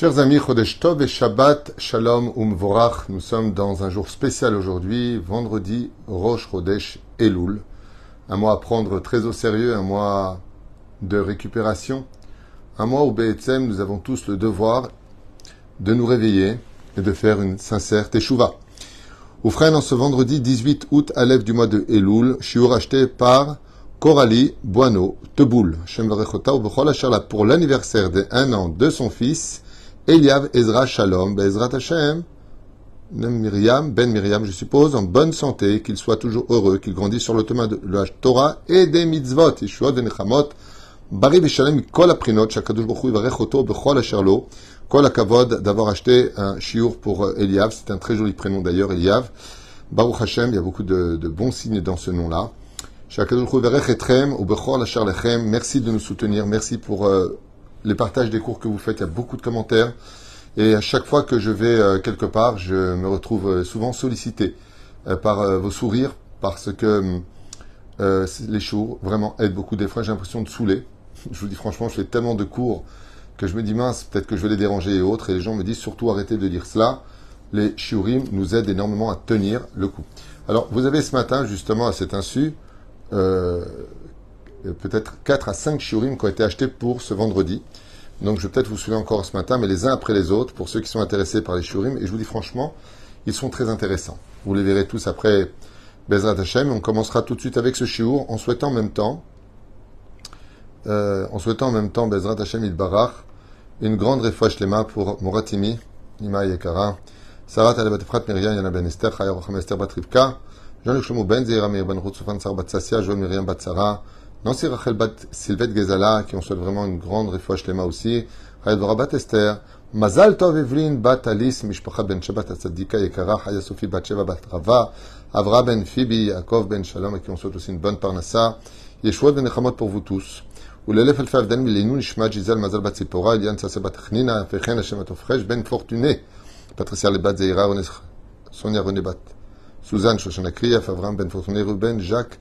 Chers amis, Chodesh Tov et Shabbat, Shalom Umvorach, nous sommes dans un jour spécial aujourd'hui, vendredi, Rosh Chodesh Elul, un mois à prendre très au sérieux, un mois de récupération, un mois où Be'etzem, nous avons tous le devoir de nous réveiller et de faire une sincère teshuva. Oufren, en ce vendredi 18 août, à l'ève du mois de Elul, shiur acheté par Coralie Boineau Teboul, Shem Varechota, Bechol Asher, pour l'anniversaire de 1 an de son fils, Eliav Ezra Shalom, Bezrat Hashem, Miriam, Ben Miriam, je suppose, en bonne santé, qu'il soit toujours heureux, qu'il grandisse sur le chemin de la Torah et des mitzvot, Yeshua de Nechamot, Bari Vishalem, Kol Aprinot, Shakadosh Baruch Hu, Yivarechoto, Bechol Asher Lo, Kol Akavod, d'avoir acheté un shiur pour Eliav, c'est un très joli prénom d'ailleurs, Eliav. Baruch Hashem, il y a beaucoup de bons signes dans ce nom-là. Shakadosh Baruch Hu, Yivarechetrem, ou Bechol Asher Lechem, merci de nous soutenir, merci pour les partages des cours que vous faites, il y a beaucoup de commentaires. Et à chaque fois que je vais quelque part, je me retrouve souvent sollicité par vos sourires, parce que les shows vraiment aident beaucoup. Des fois, j'ai l'impression de saouler. Je vous dis franchement, je fais tellement de cours que je me dis mince, peut-être que je vais les déranger et autres. Et les gens me disent surtout arrêtez de dire cela. Les shiurim nous aident énormément à tenir le coup. Alors, vous avez ce matin, justement, à cet insu, peut-être 4 à 5 shiurim qui ont été achetés pour ce vendredi. Donc je vais peut-être vous suivre encore ce matin, mais les uns après les autres, pour ceux qui sont intéressés par les shiurim. Et je vous dis franchement, ils sont très intéressants. Vous les verrez tous après Bezrat Hashem. On commencera tout de suite avec ce shiur en souhaitant en même temps Bezrat Hashem Yitbarach, une grande refoua shlema pour Moratimi, Ima Yekara, Sarat Alebat Efrat Miriam, Yana Ben Esther, Chaya Rocham Esther Bat Rivka, Jean-Luc Shlomo Ben Zeira Mir Ben Ruth Sofan Sar Bat Sassia, Joël Miriam Bat Sarah, Nancy Rachel Bat Sylvette Gezala, qui ont souhaité vraiment une grande refoua shlema aussi, Chaya Dvora Bat Esther, Mazal Tov Evelyn Bat Alice, Mishpacha Ben Shabbat Atzadika Yekara, Chaya Sophie Bat Sheva Bat Rava, Avra Ben Phoebe, Yaakov Ben Shalom, et qui ont souhaité aussi une bonne parnassa, Yeshua Ben Nechamot pour vous tous. ולאלף אלפי הבדלים מלינו נשמע ג'יזל מזל בת ציפורה, אליאן צעשה בת חנינה, וכן השם התופחש, בן פורטונה, פטריסיה לבת זעירה, סוניה רוני בת סוזן, שושנה קריאף, אברהם בן פורטונה, רובן, ז'אק,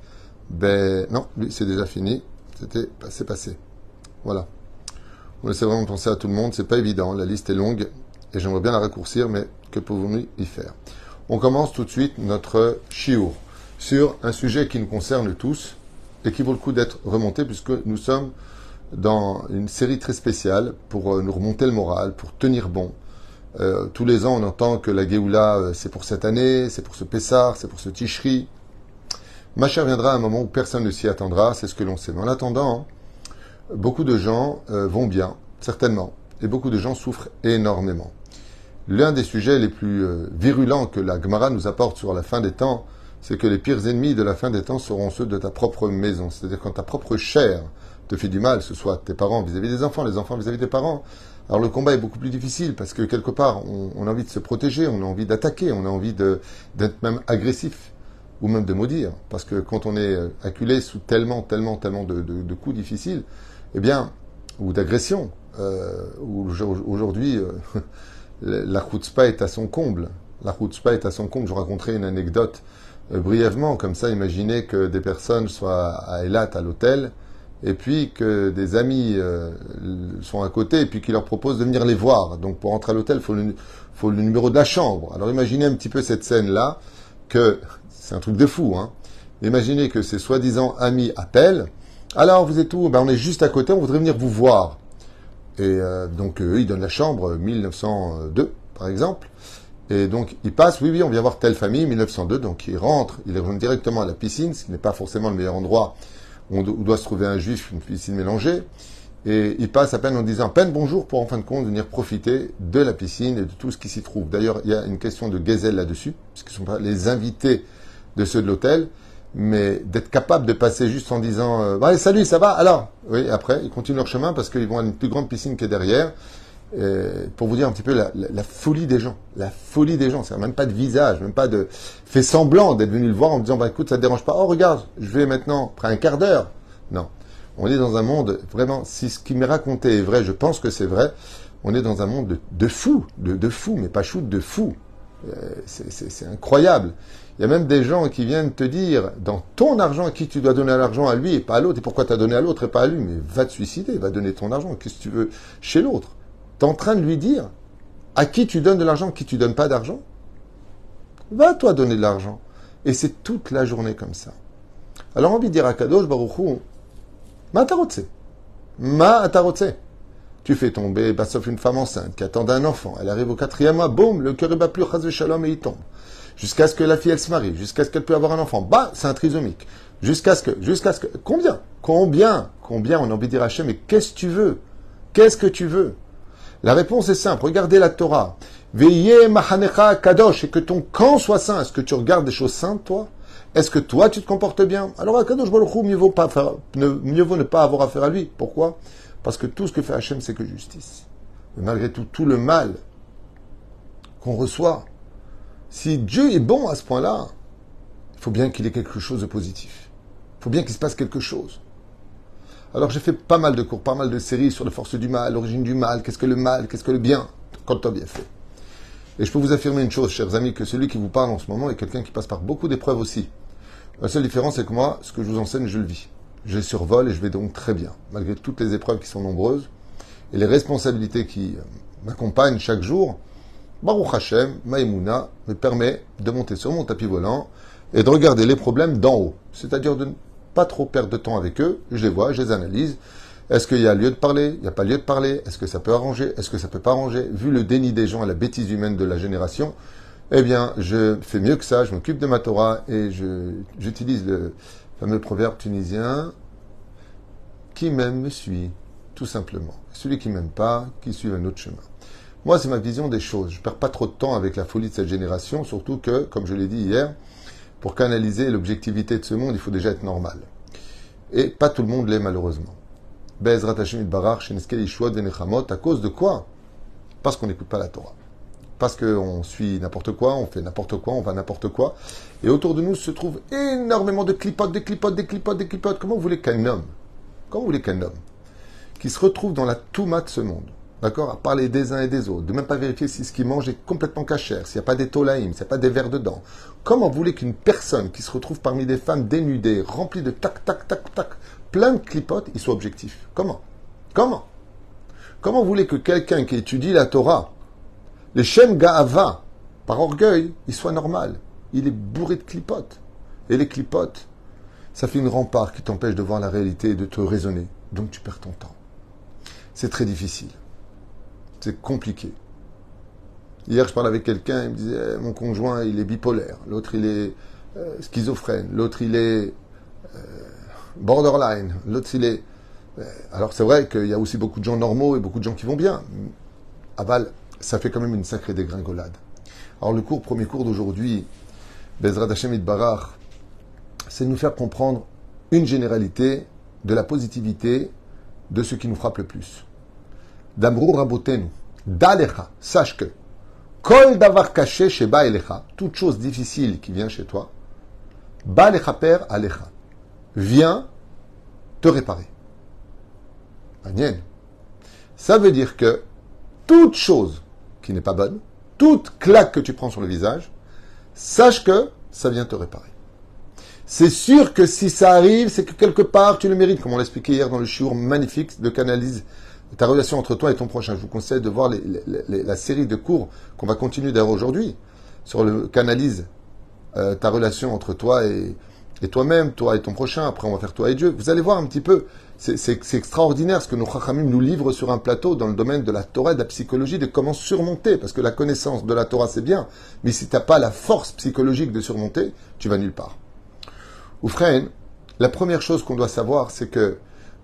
non, lui c'est déjà fini, c'est passé. Voilà. On essaie vraiment de penser à tout le monde, c'est pas évident, la liste est longue, et j'aimerais bien la raccourcir, mais que pouvons-nous y faire? On commence tout de suite notre shiur sur un sujet qui nous concerne tous, et qui vaut le coup d'être remonté, puisque nous sommes dans une série très spéciale pour nous remonter le moral, pour tenir bon. Tous les ans, on entend que la Géoula, c'est pour cette année, c'est pour ce Pessar, c'est pour ce Tishri. Mashiach viendra à un moment où personne ne s'y attendra, c'est ce que l'on sait. Mais en attendant, beaucoup de gens vont bien, certainement, et beaucoup de gens souffrent énormément. L'un des sujets les plus virulents que la Gemara nous apporte sur la fin des temps, c'est que les pires ennemis de la fin des temps seront ceux de ta propre maison. C'est-à-dire quand ta propre chair te fait du mal, ce soit tes parents vis-à-vis des enfants, les enfants vis-à-vis des parents. Alors le combat est beaucoup plus difficile parce que quelque part, on a envie de se protéger, on a envie d'attaquer, on a envie d'être même agressif ou même de maudire. Parce que quand on est acculé sous tellement de coups difficiles, eh bien, ou d'agression, aujourd'hui, la chutzpah est à son comble. La chutzpah est à son comble. Je vous raconterai une anecdote brièvement, comme ça, imaginez que des personnes soient à Eilat, à l'hôtel, et puis que des amis sont à côté, et puis qu'ils leur proposent de venir les voir. Donc pour entrer à l'hôtel, il faut le numéro de la chambre. Alors imaginez un petit peu cette scène-là, que c'est un truc de fou, hein. Imaginez que ces soi-disant amis appellent. Alors vous êtes où? Ben, on est juste à côté, on voudrait venir vous voir. Et donc eux, ils donnent la chambre 1902, par exemple. Et donc, il passe, oui, on vient voir telle famille, 1902, donc il rentre, il rejoint directement à la piscine, ce qui n'est pas forcément le meilleur endroit où doit se trouver un juif, une piscine mélangée. Et il passe à peine en disant à peine bonjour pour en fin de compte venir profiter de la piscine et de tout ce qui s'y trouve. D'ailleurs, il y a une question de gazelle là-dessus, parce qu'ils ne sont pas les invités de ceux de l'hôtel, mais d'être capable de passer juste en disant allez, salut, ça va? Alors, oui, après, ils continuent leur chemin parce qu'ils vont à une plus grande piscine qui est derrière. Pour vous dire un petit peu la folie des gens. La folie des gens. C'est même pas de visage, même pas de fait semblant d'être venu le voir en disant écoute, ça te dérange pas. Oh, regarde, je vais maintenant, après un quart d'heure. Non. On est dans un monde, vraiment, si ce qui m'est raconté est vrai, je pense que c'est vrai, on est dans un monde de fous, de fous, mais pas shoot, de fous. C'est incroyable. Il y a même des gens qui viennent te dire, dans ton argent, à qui tu dois donner l'argent, à lui et pas à l'autre, et pourquoi tu as donné à l'autre et pas à lui, mais va te suicider, va donner ton argent, qu'est-ce que tu veux chez l'autre? Tu es en train de lui dire à qui tu donnes de l'argent, à qui tu donnes pas d'argent. Va toi donner de l'argent. Et c'est toute la journée comme ça. Alors envie de dire à Kadosh Baruch Hu, ma tarotse. Ma tarotse. Tu fais tomber, sauf une femme enceinte qui attend un enfant. Elle arrive au 4e mois, boum, le cœur est battu, chas shalom, et il tombe. Jusqu'à ce que la fille, elle se marie, jusqu'à ce qu'elle puisse avoir un enfant. Bah, c'est un trisomique. Jusqu'à ce que, combien on a envie de dire à Hachem, mais qu'est-ce que tu veux? Qu'est-ce que tu veux? La réponse est simple. Regardez la Torah. Veillez mahanecha kadosh, et que ton camp soit saint. Est-ce que tu regardes des choses saintes, toi? Est-ce que toi, tu te comportes bien? Alors, à Kadosh Baruch Hu, mieux vaut ne pas avoir affaire à lui. Pourquoi? Parce que tout ce que fait Hachem, c'est que justice. Mais malgré tout le mal qu'on reçoit, si Dieu est bon à ce point-là, il faut bien qu'il ait quelque chose de positif. Il faut bien qu'il se passe quelque chose. Alors j'ai fait pas mal de cours, pas mal de séries sur les forces du mal, l'origine du mal, qu'est-ce que le mal, qu'est-ce que le bien, quand on bien fait. Et je peux vous affirmer une chose, chers amis, que celui qui vous parle en ce moment est quelqu'un qui passe par beaucoup d'épreuves aussi. La seule différence, c'est que moi, ce que je vous enseigne, je le vis. Je les survole et je vais donc très bien, malgré toutes les épreuves qui sont nombreuses et les responsabilités qui m'accompagnent chaque jour. Baruch Hashem, Maïmouna, me permet de monter sur mon tapis volant et de regarder les problèmes d'en haut. C'est-à-dire de ne pas trop perdre de temps avec eux. Je les vois, je les analyse. Est-ce qu'il y a lieu de parler? Il n'y a pas lieu de parler. Est-ce que ça peut arranger? Est-ce que ça peut pas arranger? Vu le déni des gens et la bêtise humaine de la génération, eh bien, je fais mieux que ça. Je m'occupe de ma Torah et j'utilise le fameux proverbe tunisien, qui m'aime me suit, tout simplement. Celui qui m'aime pas, qui suit un autre chemin. Moi, c'est ma vision des choses. Je perds pas trop de temps avec la folie de cette génération, surtout que, comme je l'ai dit hier, pour canaliser l'objectivité de ce monde, il faut déjà être normal. Et pas tout le monde l'est, malheureusement. Be'ezrat Hashem Yitbarach, Sheneske Yeshuot Venechamot, à cause de quoi? Parce qu'on n'écoute pas la Torah. Parce qu'on suit n'importe quoi, on fait n'importe quoi, on va n'importe quoi. Et autour de nous se trouve énormément de clipotes, des clipotes, des clipotes, des clipotes. Comment vous voulez qu'un homme qui se retrouve dans la touma de ce monde, d'accord, à parler des uns et des autres, de même pas vérifier si ce qu'il mange est complètement cachère, s'il n'y a pas des tolaïm, s'il n'y a pas des vers dedans. Comment vous voulez qu'une personne qui se retrouve parmi des femmes dénudées, remplies de tac, tac, tac, tac, plein de clipotes, il soit objectif? Comment vous voulez que quelqu'un qui étudie la Torah, le Shem Ga'ava, par orgueil, il soit normal? Il est bourré de clipotes. Et les clipotes, ça fait une rempart qui t'empêche de voir la réalité et de te raisonner. Donc tu perds ton temps. C'est très difficile. C'est compliqué. Hier, je parlais avec quelqu'un, il me disait, mon conjoint, il est bipolaire. L'autre, il est schizophrène. L'autre, il est borderline. L'autre, il est... Alors, c'est vrai qu'il y a aussi beaucoup de gens normaux et beaucoup de gens qui vont bien. Aval, ça fait quand même une sacrée dégringolade. Alors, premier cours d'aujourd'hui, Bezrat Hashem Yitbarach, c'est de nous faire comprendre une généralité de la positivité de ce qui nous frappe le plus. Damrou Rabotenu, d'Alecha, sache que, Kol davar caché chez Ba'elecha, toute chose difficile qui vient chez toi, Ba'elecha per Alecha, vient te réparer. Agnien. Ça veut dire que toute chose qui n'est pas bonne, toute claque que tu prends sur le visage, sache que ça vient te réparer. C'est sûr que si ça arrive, c'est que quelque part tu le mérites, comme on l'expliquait hier dans le shiur magnifique de canalise ta relation entre toi et ton prochain. Je vous conseille de voir la série de cours qu'on va continuer d'ailleurs aujourd'hui sur le canalise ta relation entre toi et toi-même, toi et ton prochain. Après, on va faire toi et Dieu. Vous allez voir un petit peu. C'est extraordinaire ce que nos Chachamim nous livrent sur un plateau dans le domaine de la Torah, de la psychologie, de comment surmonter. Parce que la connaissance de la Torah, c'est bien. Mais si tu n'as pas la force psychologique de surmonter, tu vas nulle part. Oufren, la première chose qu'on doit savoir, c'est que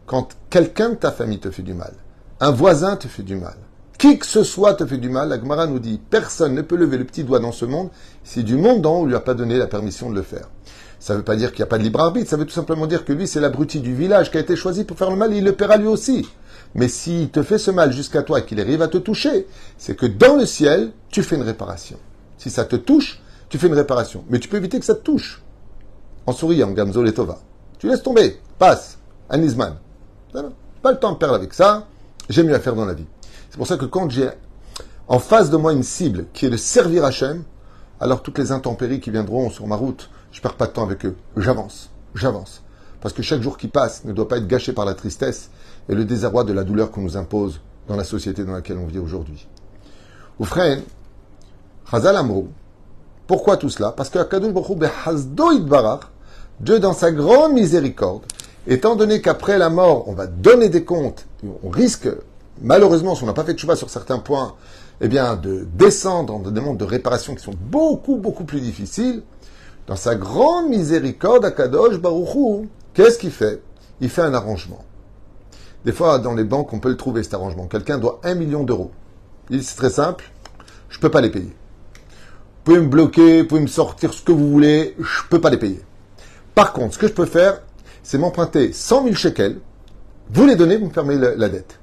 quand quelqu'un de ta famille te fait du mal, un voisin te fait du mal, qui que ce soit te fait du mal, la Gemara nous dit, personne ne peut lever le petit doigt dans ce monde si du monde d'en haut ne lui a pas donné la permission de le faire. Ça ne veut pas dire qu'il n'y a pas de libre arbitre, ça veut tout simplement dire que lui, c'est l'abruti du village qui a été choisi pour faire le mal et il le paiera lui aussi. Mais s'il te fait ce mal jusqu'à toi et qu'il arrive à te toucher, c'est que dans le ciel, tu fais une réparation. Si ça te touche, tu fais une réparation. Mais tu peux éviter que ça te touche. En souriant, Gamzo Letova. Tu laisses tomber, passe, Anisman. Pas le temps de perdre avec ça, j'ai mieux à faire dans la vie. C'est pour ça que quand j'ai en face de moi une cible qui est de servir Hachem, alors toutes les intempéries qui viendront sur ma route, je perds pas de temps avec eux. J'avance. Parce que chaque jour qui passe ne doit pas être gâché par la tristesse et le désarroi de la douleur qu'on nous impose dans la société dans laquelle on vit aujourd'hui. Oufren, Chazal Amrou, pourquoi tout cela? Parce que Akadosh Baruch Hu behasdo itbarach, Dieu dans sa grande miséricorde, étant donné qu'après la mort, on va donner des comptes, on risque, malheureusement, si on n'a pas fait de chouva sur certains points, eh bien, de descendre dans des mondes de réparation qui sont beaucoup, beaucoup plus difficiles, dans sa grande miséricorde, Akadosh Baruch Hu, qu'est-ce qu'il fait? Il fait un arrangement. Des fois, dans les banques, on peut le trouver, cet arrangement. Quelqu'un doit 1 million d'euros. Il dit, c'est très simple, je ne peux pas les payer. Vous pouvez me bloquer, vous pouvez me sortir ce que vous voulez, je ne peux pas les payer. Par contre, ce que je peux faire, c'est m'emprunter 100 000 shekels, vous les donnez, vous me fermez la dette.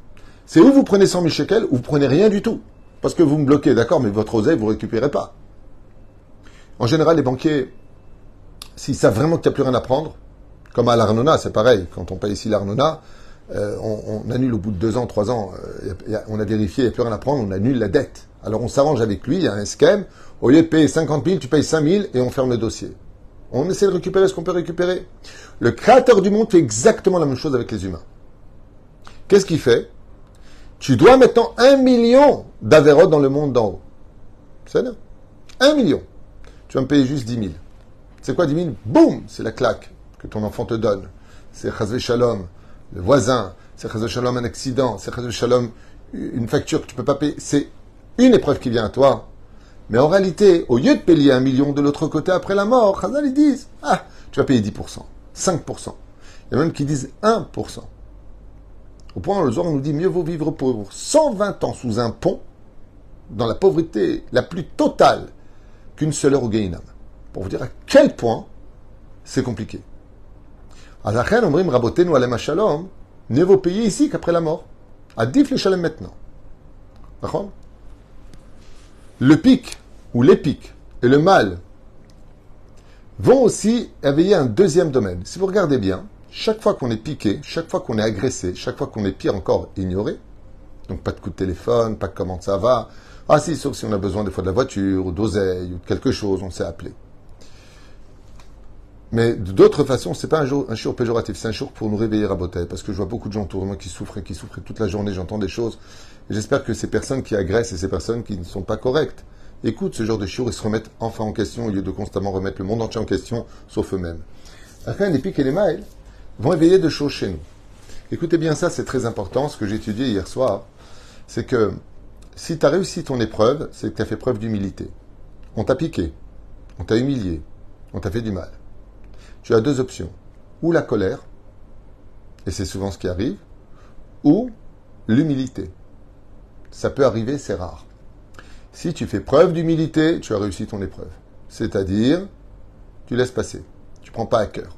C'est où vous prenez 100 000 shekels, ou vous prenez rien du tout. Parce que vous me bloquez, d'accord, mais votre oseille, vous ne récupérez pas. En général, les banquiers, s'ils savent vraiment qu'il n'y a plus rien à prendre, comme à l'Arnona, c'est pareil, quand on paye ici l'Arnona, on annule au bout de 2 ans, 3 ans, on a vérifié, il n'y a plus rien à prendre, on annule la dette. Alors on s'arrange avec lui, il y a un schème, au lieu de payer 50 000, tu payes 5 000 et on ferme le dossier. On essaie de récupérer ce qu'on peut récupérer. Le créateur du monde fait exactement la même chose avec les humains. Qu'est-ce qu'il fait? Tu dois maintenant 1 million d'avérotes dans le monde d'en haut. C'est là. 1 million. Tu vas me payer juste 10 000. C'est quoi 10 000? Boum! C'est la claque que ton enfant te donne. C'est Chazvé Shalom, le voisin. C'est Chazvé Shalom, un accident. C'est Chazvé Shalom, une facture que tu ne peux pas payer. C'est une épreuve qui vient à toi. Mais en réalité, au lieu de payer 1 million de l'autre côté après la mort, Chazal, ils disent, tu vas payer 10%, 5%. Il y a même qui disent 1%. Au point où le Zohar nous dit, mieux vaut vivre pauvre 120 ans sous un pont, dans la pauvreté la plus totale, qu'une seule heure au Gehinam. Pour vous dire à quel point c'est compliqué. Azachen, omrim rabotenu alem shalom, mieux vaut payer ici qu'après la mort. Adif le shalem maintenant. D'accord? Le pic, ou les pics, et le mal vont aussi éveiller un deuxième domaine. Si vous regardez bien, chaque fois qu'on est piqué, chaque fois qu'on est agressé, chaque fois qu'on est pire encore ignoré, donc pas de coup de téléphone, pas de comment ça va, si, sauf si on a besoin des fois de la voiture, ou d'oseille, ou de quelque chose, on s'est appelé. Mais d'autres façons, c'est pas un jour péjoratif, c'est un jour pour nous réveiller à Botaï, parce que je vois beaucoup de gens autour de moi qui souffrent toute la journée, j'entends des choses. Et j'espère que ces personnes qui agressent et ces personnes qui ne sont pas correctes écoutent ce genre de chiour et se remettent enfin en question au lieu de constamment remettre le monde entier en question, sauf eux-mêmes. Après, les pics et les mails vont éveiller de choses chez nous. Écoutez bien ça, c'est très important. Ce que j'ai étudié hier soir, c'est que si tu as réussi ton épreuve, c'est que tu as fait preuve d'humilité. On t'a piqué, on t'a humilié, on t'a fait du mal. Tu as 2 options. Ou la colère, et c'est souvent ce qui arrive, ou l'humilité. Ça peut arriver, c'est rare. Si tu fais preuve d'humilité, tu as réussi ton épreuve. C'est-à-dire, tu laisses passer. Tu ne prends pas à cœur.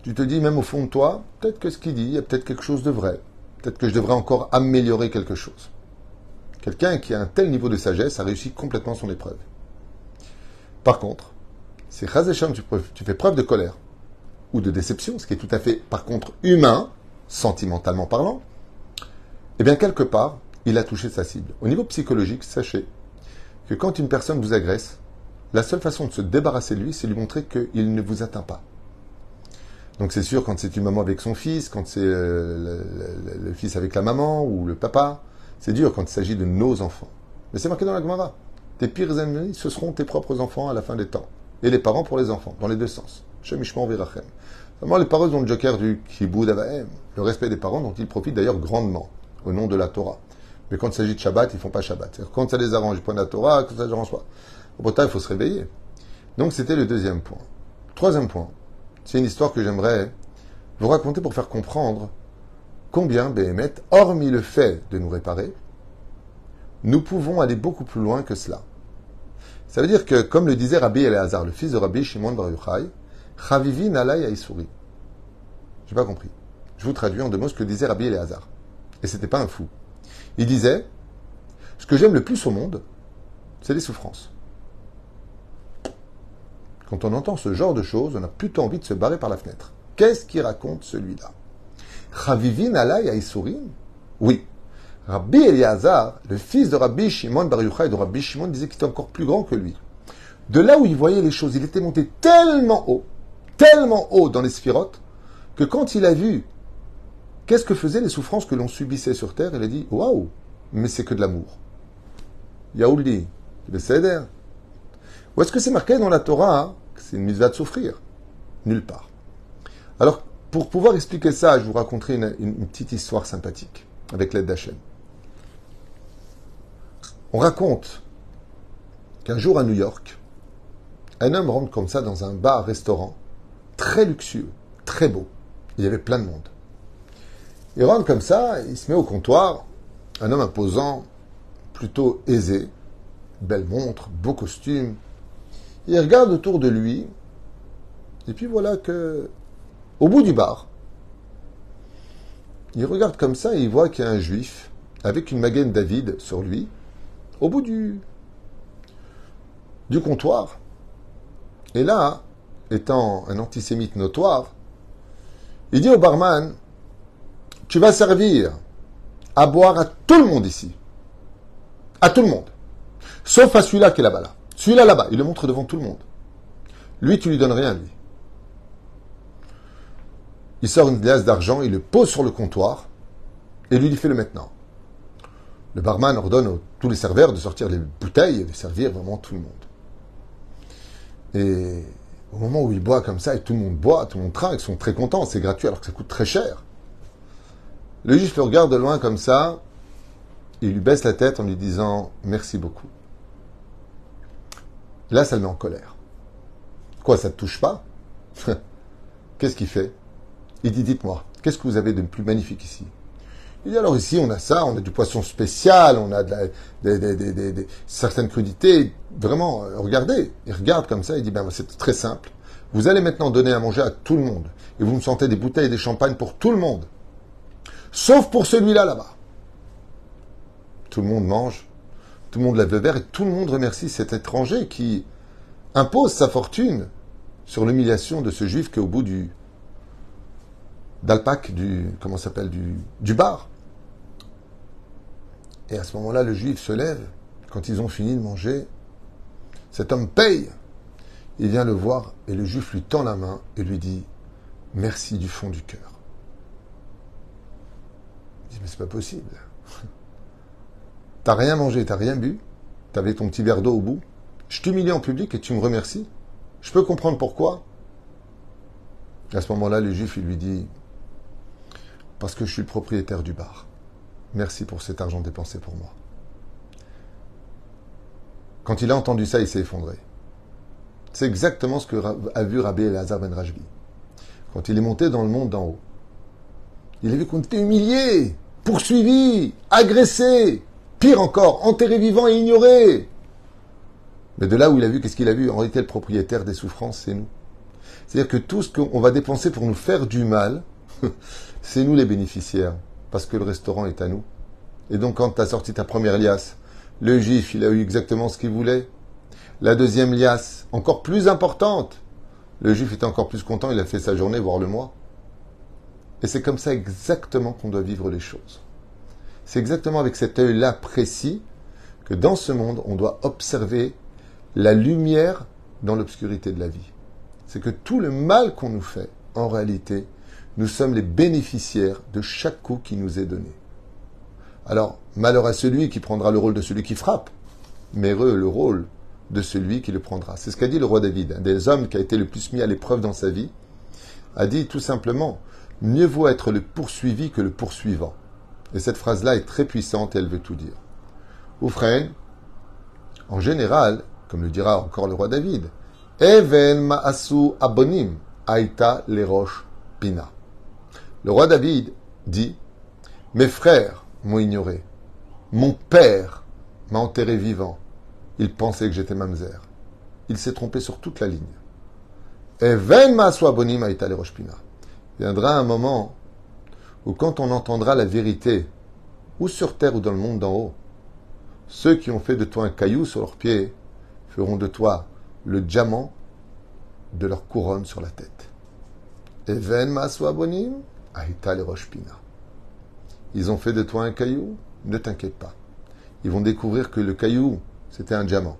Tu te dis même au fond de toi, peut-être que ce qu'il dit, il y a peut-être quelque chose de vrai. Peut-être que je devrais encore améliorer quelque chose. Quelqu'un qui a un tel niveau de sagesse a réussi complètement son épreuve. Par contre, si Chazécham, tu fais preuve de colère ou de déception, ce qui est tout à fait, par contre, humain, sentimentalement parlant, eh bien, quelque part, il a touché sa cible. Au niveau psychologique, sachez que quand une personne vous agresse, la seule façon de se débarrasser de lui, c'est lui montrer qu'il ne vous atteint pas. Donc c'est sûr, quand c'est une maman avec son fils, quand c'est le fils avec la maman ou le papa, c'est dur quand il s'agit de nos enfants. Mais c'est marqué dans la Gemara. Tes pires ennemis, ce seront tes propres enfants à la fin des temps. Et les parents pour les enfants, dans les 2 sens. Shemishman virachem. Vraiment, les parents ont le joker du kibud avahem, le respect des parents dont ils profitent d'ailleurs grandement, au nom de la Torah. Mais quand il s'agit de Shabbat, ils ne font pas Shabbat. C'est-à-dire, quand ça les arrange, ils prennent la Torah, quand ça les arrange pas. Au bout il faut se réveiller. Donc c'était le 2e point. 3e point, c'est une histoire que j'aimerais vous raconter pour faire comprendre combien, Béhémet, hormis le fait de nous réparer, nous pouvons aller beaucoup plus loin que cela. Ça veut dire que, comme le disait Rabbi Elazar, le fils de Rabbi Shimon Bar Yochai, Chavivi nalai aïsouri. J'ai pas compris. Je vous traduis en 2 mots ce que disait Rabbi Elazar. Et c'était pas un fou. Il disait, ce que j'aime le plus au monde, c'est les souffrances. Quand on entend ce genre de choses, on a plutôt envie de se barrer par la fenêtre. Qu'est-ce qu'il raconte celui-là? Chavivi nalai aïsouri? Oui. Rabbi Elazar, le fils de Rabbi Shimon Bar Yochai, de Rabbi Shimon, disait qu'il était encore plus grand que lui. De là où il voyait les choses, il était monté tellement haut dans les sphirotes, que quand il a vu Qu'est-ce que faisaient les souffrances que l'on subissait sur terre? Il a dit, waouh, mais c'est que de l'amour. Yaouli, le Seder. Où est-ce que c'est marqué dans la Torah hein, que c'est une mitzvah de souffrir? Nulle part. Alors, pour pouvoir expliquer ça, je vous raconterai une petite histoire sympathique, avec l'aide d'Hachem. On raconte qu'un jour à New York, un homme rentre comme ça dans un bar-restaurant, très luxueux, très beau. Il y avait plein de monde. Il rentre comme ça, il se met au comptoir, un homme imposant, plutôt aisé, belle montre, beau costume. Il regarde autour de lui, et puis voilà que, au bout du bar, il regarde comme ça et il voit qu'il y a un juif avec une Magen David sur lui, au bout du comptoir. Et là, étant un antisémite notoire, il dit au barman, tu vas servir à boire à tout le monde ici. À tout le monde. Sauf à celui-là qui est là-bas. Là. Celui-là là-bas, il le montre devant tout le monde. Lui, tu lui donnes rien, lui. Il sort une glace d'argent, il le pose sur le comptoir et lui dit fais-le maintenant. Le barman ordonne à tous les serveurs de sortir les bouteilles et de servir vraiment tout le monde. Et au moment où il boit comme ça, et tout le monde boit, tout le monde trinque, ils sont très contents, c'est gratuit alors que ça coûte très cher. Le juif le regarde de loin comme ça, et il lui baisse la tête en lui disant « Merci beaucoup ». Là, ça le met en colère. Quoi, ça ne te touche pas? Qu'est-ce qu'il fait? Il dit « Dites-moi, qu'est-ce que vous avez de plus magnifique ici ?» Il dit « Alors ici, on a ça, on a du poisson spécial, on a certaines crudités. Vraiment, regardez. » Il regarde comme ça, il dit « C'est très simple. Vous allez maintenant donner à manger à tout le monde. Et vous me sentez des bouteilles et des champagnes pour tout le monde. Sauf pour celui-là, là-bas. » Tout le monde mange, tout le monde lève le verre et tout le monde remercie cet étranger qui impose sa fortune sur l'humiliation de ce juif qui est au bout d'Alpac, du bar. Et à ce moment-là, le juif se lève. Quand ils ont fini de manger, cet homme paye. Il vient le voir et le juif lui tend la main et lui dit « Merci du fond du cœur ». Il dit « Mais c'est pas possible. T'as rien mangé, t'as rien bu, t'avais ton petit verre d'eau au bout. Je t'humilie en public et tu me remercies. Je peux comprendre pourquoi. » À ce moment-là, le juif, il lui dit « Parce que je suis le propriétaire du bar. Merci pour cet argent dépensé pour moi. » Quand il a entendu ça, il s'est effondré. C'est exactement ce que a vu Rabbi Elazar ben Rajbi. Quand il est monté dans le monde d'en haut, il a vu qu'on était humilié, poursuivi, agressé, pire encore, enterré vivant et ignoré. Mais de là où il a vu, qu'est-ce qu'il a vu? En réalité, le propriétaire des souffrances, c'est nous. C'est-à-dire que tout ce qu'on va dépenser pour nous faire du mal, c'est nous les bénéficiaires, parce que le restaurant est à nous. Et donc, quand tu as sorti ta première liasse, le juif, il a eu exactement ce qu'il voulait. La deuxième liasse, encore plus importante, le juif était encore plus content, il a fait sa journée, voire le mois. Et c'est comme ça exactement qu'on doit vivre les choses. C'est exactement avec cet œil-là précis que dans ce monde, on doit observer la lumière dans l'obscurité de la vie. C'est que tout le mal qu'on nous fait, en réalité, nous sommes les bénéficiaires de chaque coup qui nous est donné. Alors, malheur à celui qui prendra le rôle de celui qui frappe, mais heureux le rôle de celui qui le prendra. C'est ce qu'a dit le roi David, un des hommes qui a été le plus mis à l'épreuve dans sa vie, a dit tout simplement « Mieux vaut être le poursuivi que le poursuivant ». Et cette phrase-là est très puissante et elle veut tout dire. Oufren, en général, comme le dira encore le roi David, Even ma'asu abonim aïta lerosh pina. Le roi David dit, mes frères m'ont ignoré, mon père m'a enterré vivant, il pensait que j'étais mamzer. Il s'est trompé sur toute la ligne. Even ma'asu abonim aïta lerosh pina. Viendra un moment où quand on entendra la vérité, ou sur terre ou dans le monde d'en haut, ceux qui ont fait de toi un caillou sur leurs pieds feront de toi le diamant de leur couronne sur la tête. Even ma'asu abonim aïta lerosh pina. Ils ont fait de toi un caillou, ne t'inquiète pas. Ils vont découvrir que le caillou, c'était un diamant.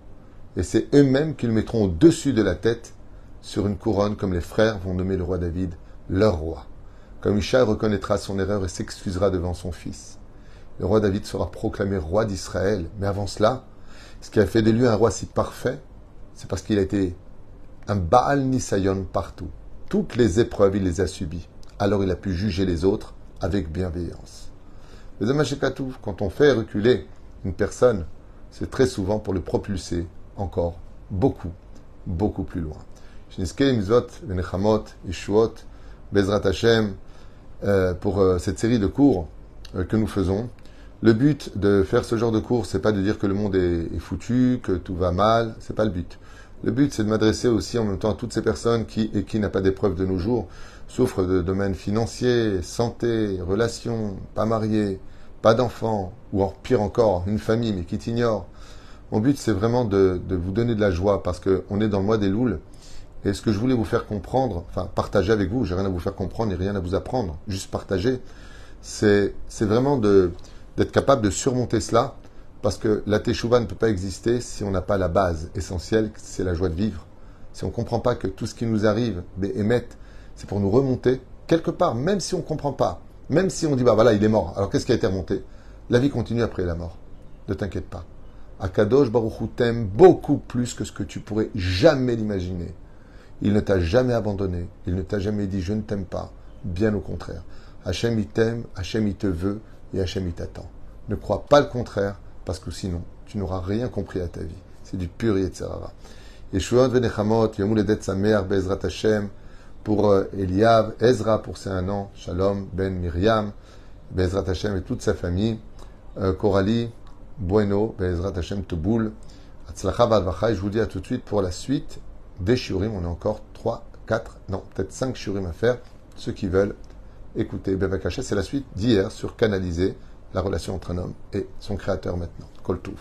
Et c'est eux-mêmes qui le mettront au-dessus de la tête sur une couronne, comme les frères vont nommer le roi David leur roi. Comme Ishaï reconnaîtra son erreur et s'excusera devant son fils. Le roi David sera proclamé roi d'Israël. Mais avant cela, ce qui a fait de lui un roi si parfait, c'est parce qu'il a été un Baal Nisayon partout. Toutes les épreuves, il les a subies. Alors il a pu juger les autres avec bienveillance. Les Amashekatouf, quand on fait reculer une personne, c'est très souvent pour le propulser encore beaucoup, beaucoup plus loin. Bezrat Hashem, pour cette série de cours que nous faisons. Le but de faire ce genre de cours, c'est pas de dire que le monde est foutu, que tout va mal, c'est pas le but. Le but, c'est de m'adresser aussi en même temps à toutes ces personnes qui n'ont pas d'épreuves de nos jours, souffrent de domaines financiers, santé, relations, pas mariés, pas d'enfants, ou pire encore, une famille mais qui t'ignore. Mon but, c'est vraiment de vous donner de la joie parce qu'on est dans le mois des Louls. Et ce que je voulais vous faire comprendre, enfin partager avec vous, j'ai rien à vous faire comprendre et rien à vous apprendre, juste partager, c'est vraiment d'être capable de surmonter cela, parce que la teshuva ne peut pas exister si on n'a pas la base essentielle, c'est la joie de vivre. Si on ne comprend pas que tout ce qui nous arrive, c'est pour nous remonter, quelque part, même si on ne comprend pas, même si on dit, bah voilà, il est mort, alors qu'est-ce qui a été remonté? La vie continue après la mort, ne t'inquiète pas. Akadosh Baruch Hu t'aime beaucoup plus que ce que tu pourrais jamais l'imaginer. Il ne t'a jamais abandonné. Il ne t'a jamais dit « je ne t'aime pas ». Bien au contraire. Hachem, il t'aime, Hachem, il te veut et Hachem, il t'attend. Ne crois pas le contraire parce que sinon, tu n'auras rien compris à ta vie. C'est du pur Yetzirara. Yeshuot venechamot, Yom Uledet Samer, Bezrat Hashem, pour Eliav, Ezra pour ses 1 an, Shalom, Ben Miriam, Bezrat Hashem et toute sa famille, Coralie, Bueno, Bezrat Hashem, Toboul, Atzlacha Valvacha, je vous dis à tout de suite pour la suite des shiurim, on a encore 3, 4, non, peut-être 5 shiurim à faire. Ceux qui veulent écouter Bevakaché, c'est la suite d'hier sur canaliser la relation entre un homme et son créateur maintenant. Kol Touv.